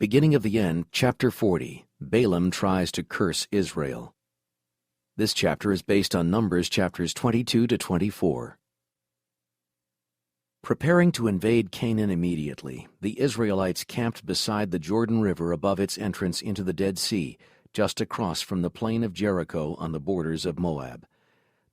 Beginning of the End, Chapter 40, Balaam tries to curse Israel. This chapter is based on Numbers chapters 22 to 24. Preparing to invade Canaan immediately, the Israelites camped beside the Jordan River above its entrance into the Dead Sea, just across from the plain of Jericho on the borders of Moab.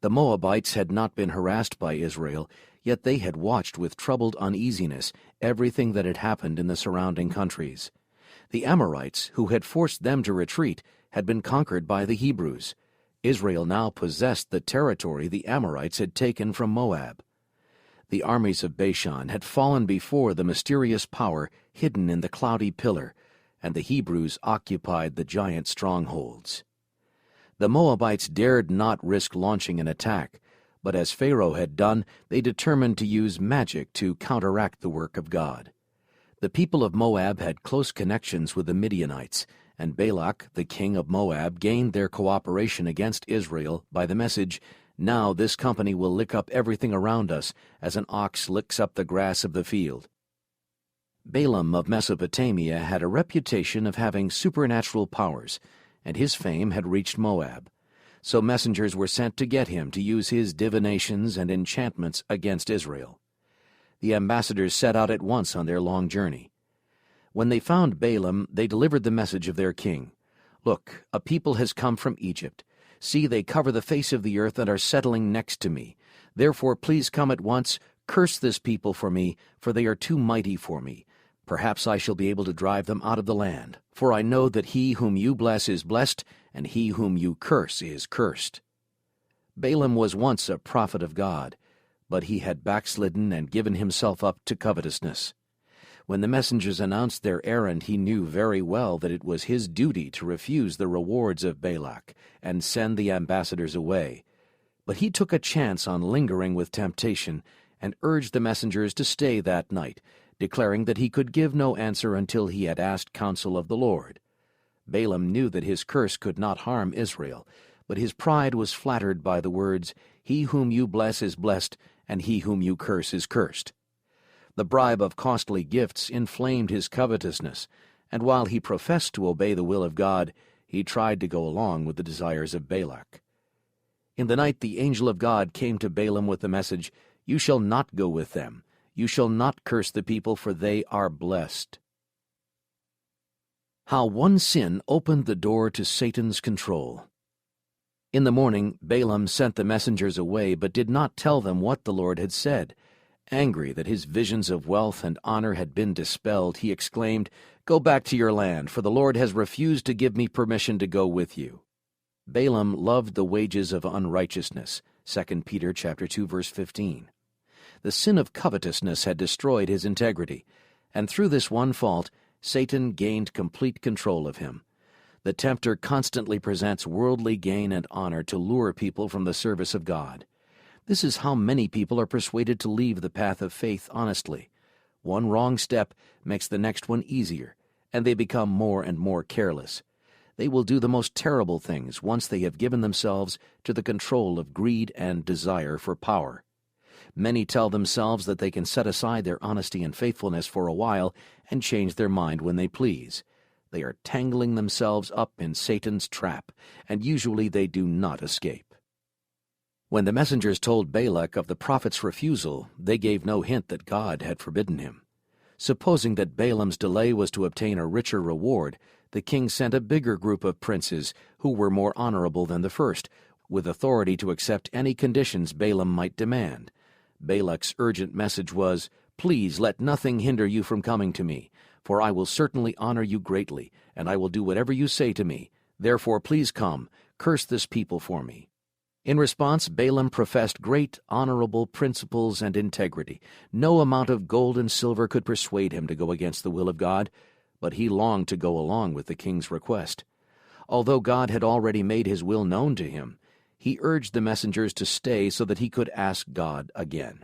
The Moabites had not been harassed by Israel, yet they had watched with troubled uneasiness everything that had happened in the surrounding countries. The Amorites, who had forced them to retreat, had been conquered by the Hebrews. Israel now possessed the territory the Amorites had taken from Moab. The armies of Bashan had fallen before the mysterious power hidden in the cloudy pillar, and the Hebrews occupied the giant strongholds. The Moabites dared not risk launching an attack, but as Pharaoh had done, they determined to use magic to counteract the work of God. The people of Moab had close connections with the Midianites, and Balak, the king of Moab, gained their cooperation against Israel by the message, "Now this company will lick up everything around us, as an ox licks up the grass of the field." Balaam of Mesopotamia had a reputation of having supernatural powers, and his fame had reached Moab. So messengers were sent to get him to use his divinations and enchantments against Israel. The ambassadors set out at once on their long journey. When they found Balaam, they delivered the message of their king. "Look, a people has come from Egypt. See, they cover the face of the earth and are settling next to me. Therefore please come at once, curse this people for me, for they are too mighty for me. Perhaps I shall be able to drive them out of the land, for I know that he whom you bless is blessed, and he whom you curse is cursed." Balaam was once a prophet of God, but he had backslidden and given himself up to covetousness. When the messengers announced their errand, he knew very well that it was his duty to refuse the rewards of Balak and send the ambassadors away. But he took a chance on lingering with temptation and urged the messengers to stay that night, declaring that he could give no answer until he had asked counsel of the Lord. Balaam knew that his curse could not harm Israel, but his pride was flattered by the words, "He whom you bless is blessed, and he whom you curse is cursed." The bribe of costly gifts inflamed his covetousness, and while he professed to obey the will of God, he tried to go along with the desires of Balak. In the night the angel of God came to Balaam with the message, "You shall not go with them. You shall not curse the people, for they are blessed." How one sin opened the door to Satan's control. In the morning, Balaam sent the messengers away, but did not tell them what the Lord had said. Angry that his visions of wealth and honor had been dispelled, he exclaimed, "Go back to your land, for the Lord has refused to give me permission to go with you." Balaam loved the wages of unrighteousness, 2 Peter chapter 2, verse 15. The sin of covetousness had destroyed his integrity, and through this one fault, Satan gained complete control of him. The tempter constantly presents worldly gain and honor to lure people from the service of God. This is how many people are persuaded to leave the path of faith honestly. One wrong step makes the next one easier, and they become more and more careless. They will do the most terrible things once they have given themselves to the control of greed and desire for power. Many tell themselves that they can set aside their honesty and faithfulness for a while and change their mind when they please. They are tangling themselves up in Satan's trap, and usually they do not escape. When the messengers told Balak of the prophet's refusal, they gave no hint that God had forbidden him. Supposing that Balaam's delay was to obtain a richer reward, the king sent a bigger group of princes who were more honorable than the first, with authority to accept any conditions Balaam might demand. Balak's urgent message was, "Please let nothing hinder you from coming to me, for I will certainly honor you greatly, and I will do whatever you say to me. Therefore please come, curse this people for me." In response, Balaam professed great honorable principles and integrity. No amount of gold and silver could persuade him to go against the will of God, but he longed to go along with the king's request. Although God had already made his will known to him, he urged the messengers to stay so that he could ask God again.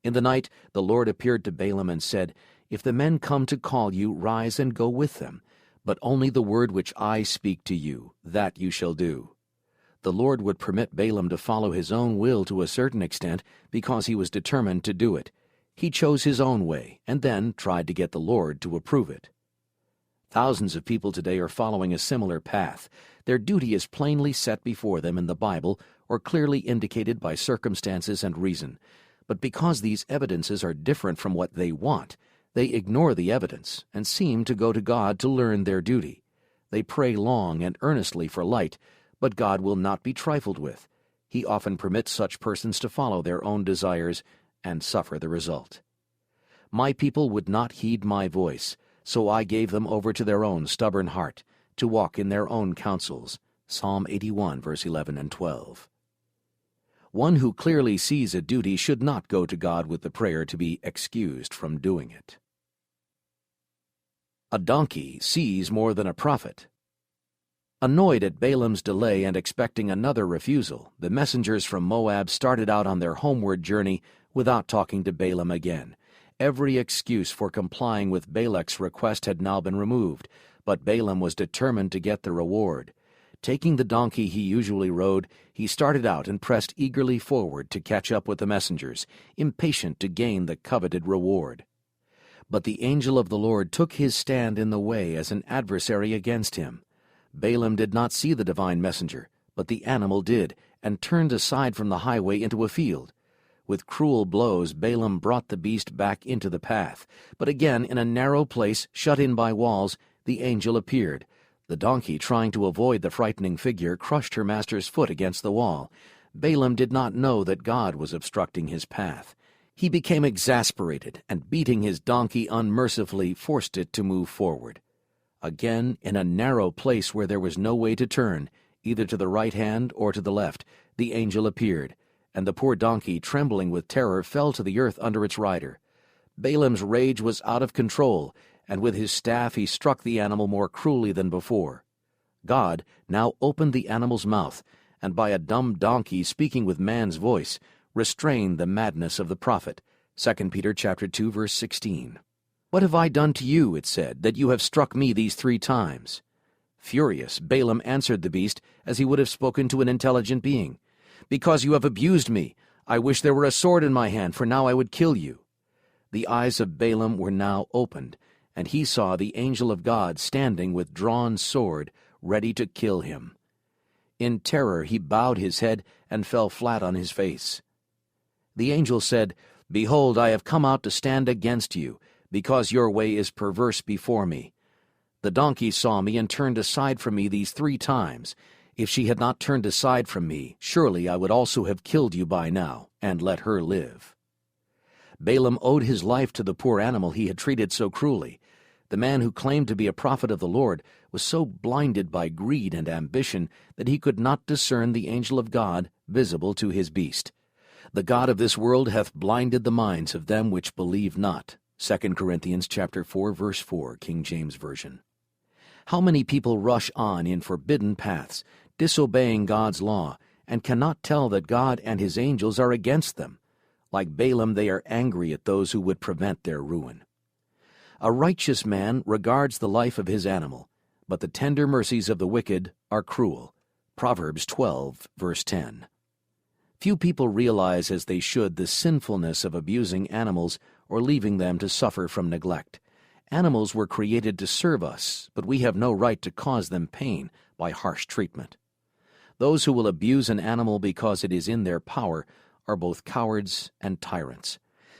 In the night the Lord appeared to Balaam and said, "If the men come to call you, rise and go with them, but only the word which I speak to you, that you shall do." The Lord would permit Balaam to follow his own will to a certain extent because he was determined to do it. He chose his own way and then tried to get the Lord to approve it. Thousands of people today are following a similar path. Their duty is plainly set before them in the Bible or clearly indicated by circumstances and reason. But because these evidences are different from what they want, they ignore the evidence and seem to go to God to learn their duty. They pray long and earnestly for light, but God will not be trifled with. He often permits such persons to follow their own desires and suffer the result. My people would not heed my voice, so I gave them over to their own stubborn heart, to walk in their own counsels. Psalm 81, verse 11 and 12. One who clearly sees a duty should not go to God with the prayer to be excused from doing it. A donkey sees more than a prophet. Annoyed at Balaam's delay and expecting another refusal, the messengers from Moab started out on their homeward journey without talking to Balaam again. Every excuse for complying with Balak's request had now been removed, but Balaam was determined to get the reward. Taking the donkey he usually rode, he started out and pressed eagerly forward to catch up with the messengers, impatient to gain the coveted reward. But the angel of the Lord took his stand in the way as an adversary against him. Balaam did not see the divine messenger, but the animal did, and turned aside from the highway into a field. With cruel blows Balaam brought the beast back into the path, but again in a narrow place shut in by walls the angel appeared. The donkey, trying to avoid the frightening figure, crushed her master's foot against the wall. Balaam did not know that God was obstructing his path. He became exasperated, and beating his donkey unmercifully, forced it to move forward. Again, in a narrow place where there was no way to turn, either to the right hand or to the left, the angel appeared, and the poor donkey, trembling with terror, fell to the earth under its rider. Balaam's rage was out of control, and with his staff he struck the animal more cruelly than before. God now opened the animal's mouth, and by a dumb donkey speaking with man's voice, restrained the madness of the prophet. 2 Peter chapter 2, verse 16. "What have I done to you," it said, "that you have struck me these 3 times? Furious, Balaam answered the beast as he would have spoken to an intelligent being. "Because you have abused me, I wish there were a sword in my hand, for now I would kill you." The eyes of Balaam were now opened, and he saw the angel of God standing with drawn sword, ready to kill him. In terror he bowed his head and fell flat on his face. The angel said, "Behold, I have come out to stand against you, because your way is perverse before me. The donkey saw me and turned aside from me these 3 times. If she had not turned aside from me, surely I would also have killed you by now, and let her live." Balaam owed his life to the poor animal he had treated so cruelly. The man who claimed to be a prophet of the Lord was so blinded by greed and ambition that he could not discern the angel of God visible to his beast. "The God of this world hath blinded the minds of them which believe not." 2 Corinthians chapter 4, verse 4, King James Version. How many people rush on in forbidden paths, disobeying God's law, and cannot tell that God and his angels are against them. Like Balaam, they are angry at those who would prevent their ruin. A righteous man regards the life of his animal, but the tender mercies of the wicked are cruel. Proverbs 12, verse 10. Few people realize as they should the sinfulness of abusing animals or leaving them to suffer from neglect. Animals were created to serve us, but we have no right to cause them pain by harsh treatment. Those who will abuse an animal because it is in their power are both cowards and tyrants.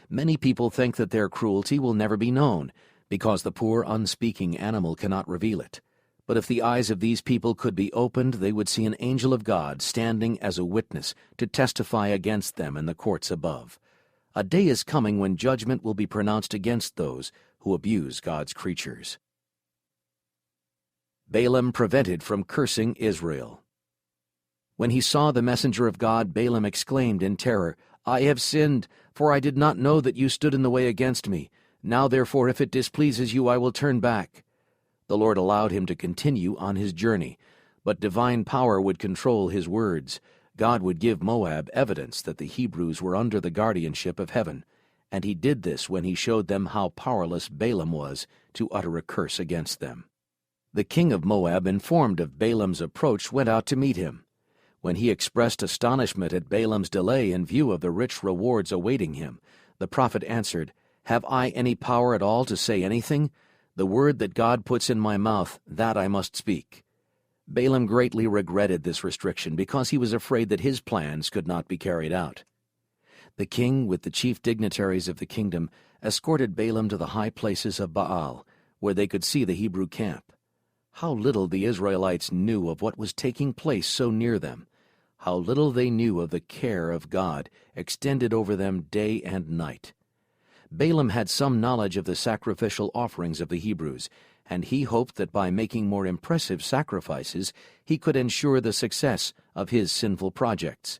Many people think that their cruelty will never be known, because the poor unspeaking animal cannot reveal it. But if the eyes of these people could be opened, they would see an angel of God standing as a witness to testify against them in the courts above. A day is coming when judgment will be pronounced against those who abuse God's creatures. Balaam prevented from cursing Israel. When he saw the messenger of God, Balaam exclaimed in terror, "I have sinned, for I did not know that you stood in the way against me. Now therefore, if it displeases you, I will turn back." The Lord allowed him to continue on his journey, but divine power would control his words. God would give Moab evidence that the Hebrews were under the guardianship of heaven, and he did this when he showed them how powerless Balaam was to utter a curse against them. The king of Moab, informed of Balaam's approach, went out to meet him. When he expressed astonishment at Balaam's delay in view of the rich rewards awaiting him, the prophet answered, "Have I any power at all to say anything? The word that God puts in my mouth, that I must speak." Balaam greatly regretted this restriction because he was afraid that his plans could not be carried out. The king, with the chief dignitaries of the kingdom, escorted Balaam to the high places of Baal, where they could see the Hebrew camp. How little the Israelites knew of what was taking place so near them! How little they knew of the care of God extended over them day and night! Balaam had some knowledge of the sacrificial offerings of the Hebrews, and he hoped that by making more impressive sacrifices he could ensure the success of his sinful projects.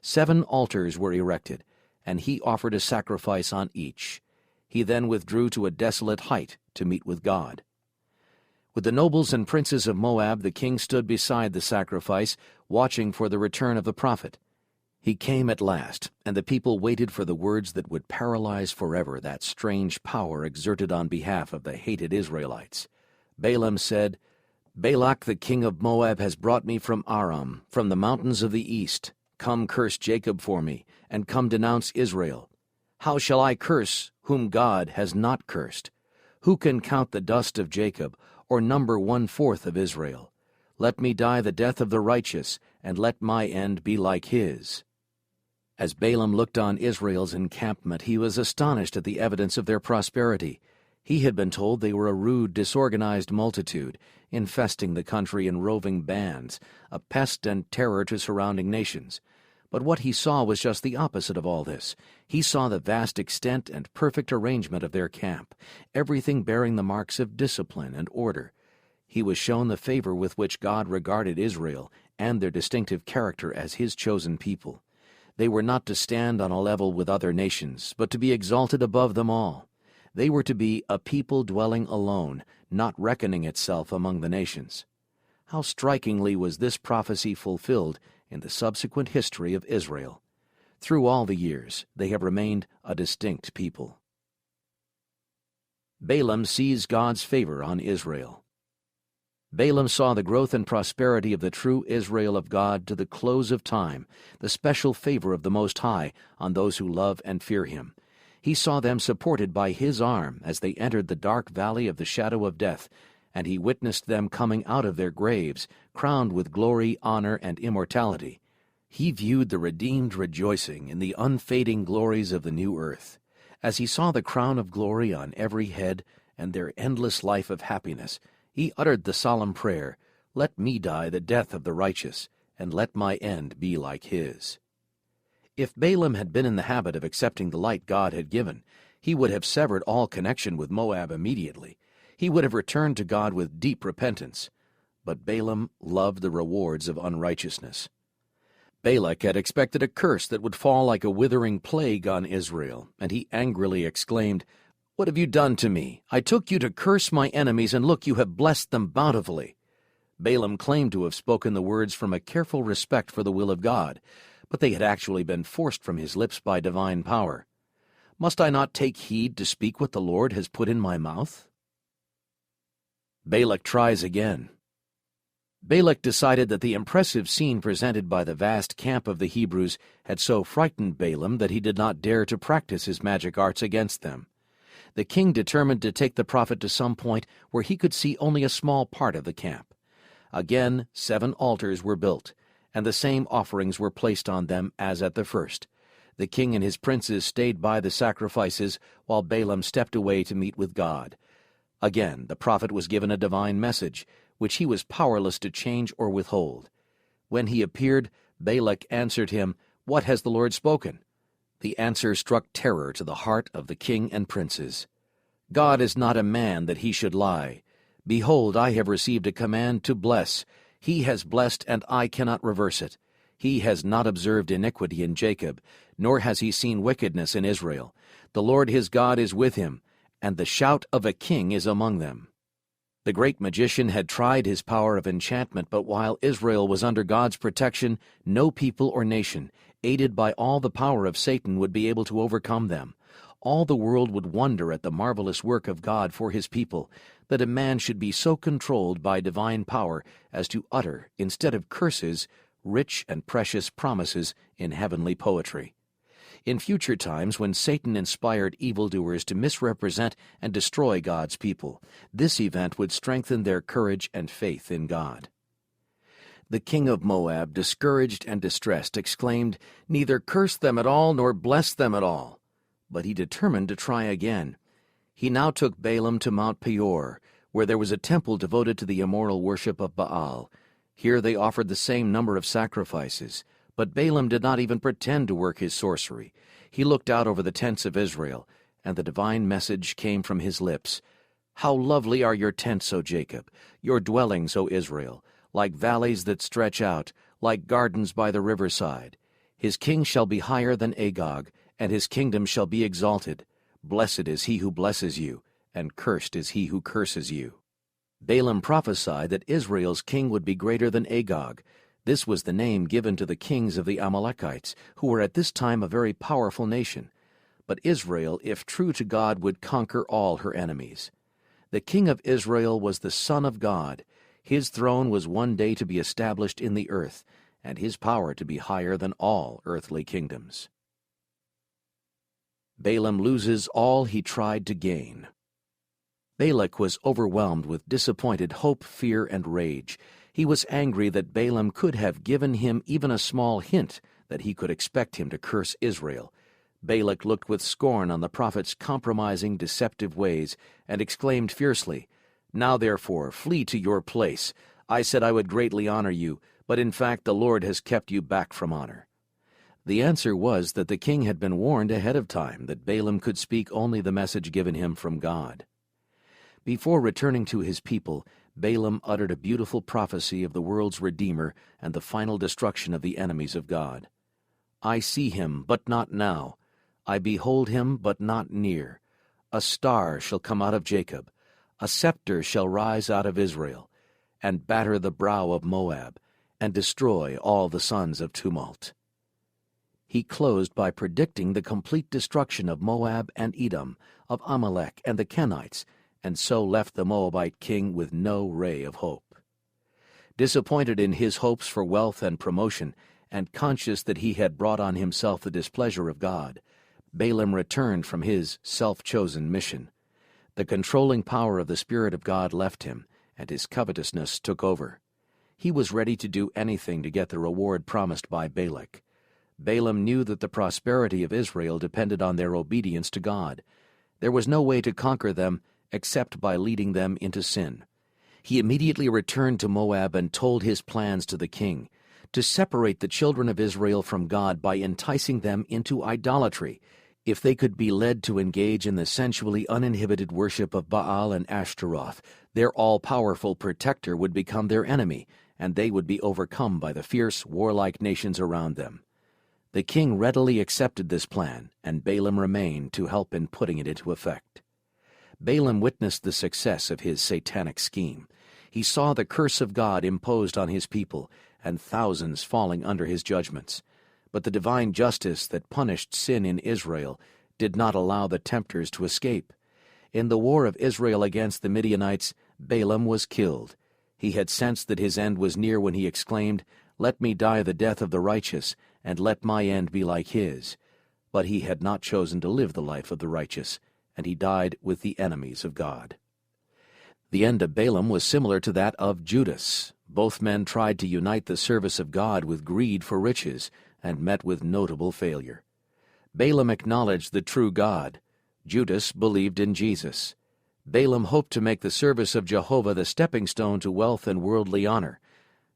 7 altars were erected, and he offered a sacrifice on each. He then withdrew to a desolate height to meet with God. With the nobles and princes of Moab, the king stood beside the sacrifice, watching for the return of the prophet. He came at last, and the people waited for the words that would paralyze forever that strange power exerted on behalf of the hated Israelites. Balaam said, "Balak the king of Moab has brought me from Aram, from the mountains of the east. Come curse Jacob for me, and come denounce Israel. How shall I curse whom God has not cursed? Who can count the dust of Jacob, or number 1/4 of Israel? Let me die the death of the righteous, and let my end be like his." As Balaam looked on Israel's encampment, he was astonished at the evidence of their prosperity. He had been told they were a rude, disorganized multitude, infesting the country in roving bands, a pest and terror to surrounding nations. But what he saw was just the opposite of all this. He saw the vast extent and perfect arrangement of their camp, everything bearing the marks of discipline and order. He was shown the favor with which God regarded Israel and their distinctive character as his chosen people. They were not to stand on a level with other nations, but to be exalted above them all. They were to be a people dwelling alone, not reckoning itself among the nations. How strikingly was this prophecy fulfilled in the subsequent history of Israel. Through all the years, they have remained a distinct people. Balaam sees God's favor on Israel. Balaam saw the growth and prosperity of the true Israel of God to the close of time, the special favor of the Most High on those who love and fear him. He saw them supported by his arm as they entered the dark valley of the shadow of death, and he witnessed them coming out of their graves, crowned with glory, honor, and immortality. He viewed the redeemed rejoicing in the unfading glories of the new earth. As he saw the crown of glory on every head and their endless life of happiness, he uttered the solemn prayer, "Let me die the death of the righteous, and let my end be like his." If Balaam had been in the habit of accepting the light God had given, he would have severed all connection with Moab immediately. He would have returned to God with deep repentance. But Balaam loved the rewards of unrighteousness. Balak had expected a curse that would fall like a withering plague on Israel, and he angrily exclaimed, "What have you done to me? I took you to curse my enemies, and look, you have blessed them bountifully." Balaam claimed to have spoken the words from a careful respect for the will of God, but they had actually been forced from his lips by divine power. "Must I not take heed to speak what the Lord has put in my mouth?" Balak tries again. Balak decided that the impressive scene presented by the vast camp of the Hebrews had so frightened Balaam that he did not dare to practice his magic arts against them. The king determined to take the prophet to some point where he could see only a small part of the camp. Again 7 altars were built, and the same offerings were placed on them as at the first. The king and his princes stayed by the sacrifices, while Balaam stepped away to meet with God. Again the prophet was given a divine message, which he was powerless to change or withhold. When he appeared, Balak answered him, "What has the Lord spoken?" The answer struck terror to the heart of the king and princes. "God is not a man that he should lie. Behold, I have received a command to bless. He has blessed, and I cannot reverse it. He has not observed iniquity in Jacob, nor has he seen wickedness in Israel. The Lord his God is with him, and the shout of a king is among them." The great magician had tried his power of enchantment, but while Israel was under God's protection, no people or nation, aided by all the power of Satan, would be able to overcome them. All the world would wonder at the marvelous work of God for his people, that a man should be so controlled by divine power as to utter, instead of curses, rich and precious promises in heavenly poetry. In future times, when Satan inspired evildoers to misrepresent and destroy God's people, this event would strengthen their courage and faith in God. The king of Moab, discouraged and distressed, exclaimed, "Neither curse them at all nor bless them at all." But he determined to try again. He now took Balaam to Mount Peor, where there was a temple devoted to the immoral worship of Baal. Here they offered the same number of sacrifices, but Balaam did not even pretend to work his sorcery. He looked out over the tents of Israel, and the divine message came from his lips. "How lovely are your tents, O Jacob, your dwellings, O Israel, like valleys that stretch out, like gardens by the riverside. His king shall be higher than Agag, and his kingdom shall be exalted. Blessed is he who blesses you, and cursed is he who curses you." Balaam prophesied that Israel's king would be greater than Agag. This was the name given to the kings of the Amalekites, who were at this time a very powerful nation. But Israel, if true to God, would conquer all her enemies. The king of Israel was the Son of God. His throne was one day to be established in the earth, and his power to be higher than all earthly kingdoms. Balaam loses all he tried to gain. Balak was overwhelmed with disappointed hope, fear, and rage. He was angry that Balaam could have given him even a small hint that he could expect him to curse Israel. Balak looked with scorn on the prophet's compromising, deceptive ways, and exclaimed fiercely, "Now therefore flee to your place. I said I would greatly honor you, but in fact the Lord has kept you back from honor." The answer was that the king had been warned ahead of time that Balaam could speak only the message given him from God. Before returning to his people, Balaam uttered a beautiful prophecy of the world's Redeemer and the final destruction of the enemies of God. "I see him, but not now. I behold him, but not near. A star shall come out of Jacob. A scepter shall rise out of Israel, and batter the brow of Moab, and destroy all the sons of tumult." He closed by predicting the complete destruction of Moab and Edom, of Amalek and the Kenites, and so left the Moabite king with no ray of hope. Disappointed in his hopes for wealth and promotion, and conscious that he had brought on himself the displeasure of God, Balaam returned from his self-chosen mission. The controlling power of the Spirit of God left him, and his covetousness took over. He was ready to do anything to get the reward promised by Balak. Balaam knew that the prosperity of Israel depended on their obedience to God. There was no way to conquer them except by leading them into sin. He immediately returned to Moab and told his plans to the king, to separate the children of Israel from God by enticing them into idolatry. If they could be led to engage in the sensually uninhibited worship of Baal and Ashtaroth, their all-powerful protector would become their enemy, and they would be overcome by the fierce, warlike nations around them. The king readily accepted this plan, and Balaam remained to help in putting it into effect. Balaam witnessed the success of his satanic scheme. He saw the curse of God imposed on his people, and thousands falling under his judgments. But the divine justice that punished sin in Israel did not allow the tempters to escape. In the war of Israel against the Midianites, Balaam was killed. He had sensed that his end was near when he exclaimed, "Let me die the death of the righteous, and let my end be like his." But he had not chosen to live the life of the righteous, and he died with the enemies of God. The end of Balaam was similar to that of Judas. Both men tried to unite the service of God with greed for riches, and met with notable failure. Balaam acknowledged the true God. Judas believed in Jesus. Balaam hoped to make the service of Jehovah the stepping stone to wealth and worldly honor.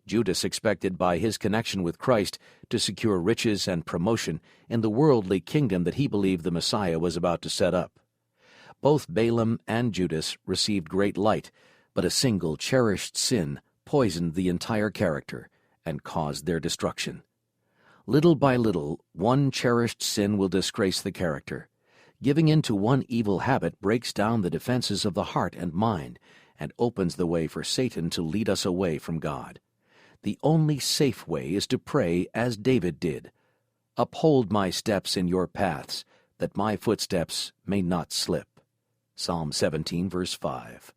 Judas expected by his connection with Christ to secure riches and promotion in the worldly kingdom that he believed the Messiah was about to set up. Both Balaam and Judas received great light, but a single cherished sin poisoned the entire character and caused their destruction. Little by little, one cherished sin will disgrace the character. Giving in to one evil habit breaks down the defenses of the heart and mind and opens the way for Satan to lead us away from God. The only safe way is to pray as David did. "Uphold my steps in your paths, that my footsteps may not slip." Psalm 17, verse 5.